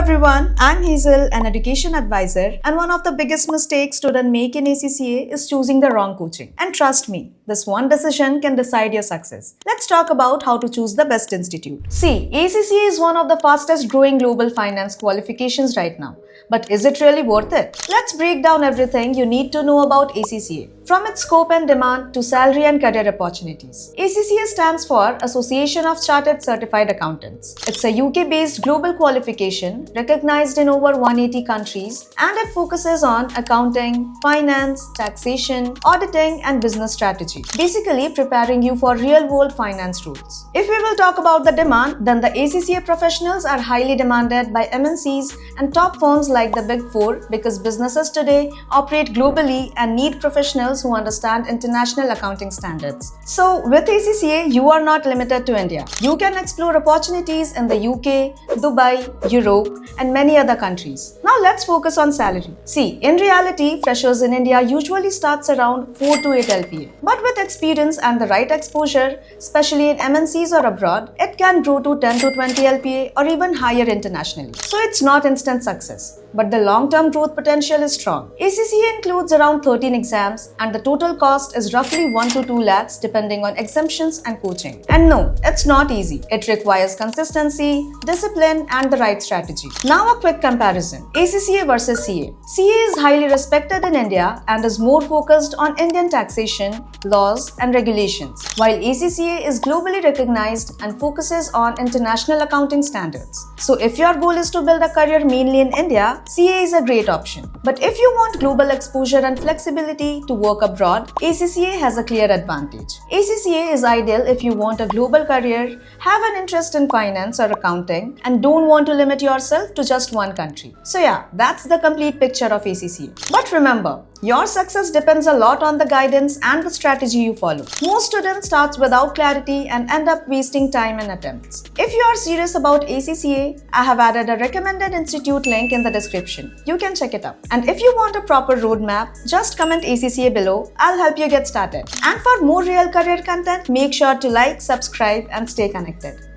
everyone, I'm Hazel, an education advisor, and one of the biggest mistakes students make in ACCA is choosing the wrong coaching. And trust me, this one decision can decide your success. Let's talk about how to choose the best institute. See, ACCA is one of the fastest growing global finance qualifications right now. But is it really worth it? Let's break down everything you need to know about ACCA, from its scope and demand to salary and career opportunities. ACCA stands for Association of Chartered Certified Accountants. It's a UK-based global qualification recognized in over 180 countries, and it focuses on accounting, finance, taxation, auditing, and business strategy, basically preparing you for real-world finance rules. If we will talk about the demand, then the ACCA professionals are highly demanded by MNCs and top firms like the Big Four because businesses today operate globally and need professionals who understand international accounting standards. So, with ACCA, you are not limited to India. You can explore opportunities in the UK, Dubai, Europe, and many other countries. Now, let's focus on salary. See, in reality, freshers in India usually starts around 4 to 8 LPA. But with experience and the right exposure, especially in MNCs or abroad, it can grow to 10 to 20 LPA or even higher internationally. So, it's not instant success, but the long-term growth potential is strong. ACCA includes around 13 exams and the total cost is roughly 1 to 2 lakhs depending on exemptions and coaching. And no, it's not easy. It requires consistency, discipline, and the right strategy. Now a quick comparison. ACCA versus CA. CA is highly respected in India and is more focused on Indian taxation, laws, and regulations, while ACCA is globally recognized and focuses on international accounting standards. So if your goal is to build a career mainly in India, CA is a great option. But if you want global exposure and flexibility to work abroad, ACCA has a clear advantage. ACCA is ideal if you want a global career, have an interest in finance or accounting, and don't want to limit yourself to just one country. So yeah, that's the complete picture of ACCA. But remember, your success depends a lot on the guidance and the strategy you follow. Most students start without clarity and end up wasting time and attempts. If you are serious about ACCA, I have added a recommended institute link in the description. You can check it out. And if you want a proper roadmap, just comment ACCA below. I'll help you get started. And for more real career content, make sure to like, subscribe, and stay connected.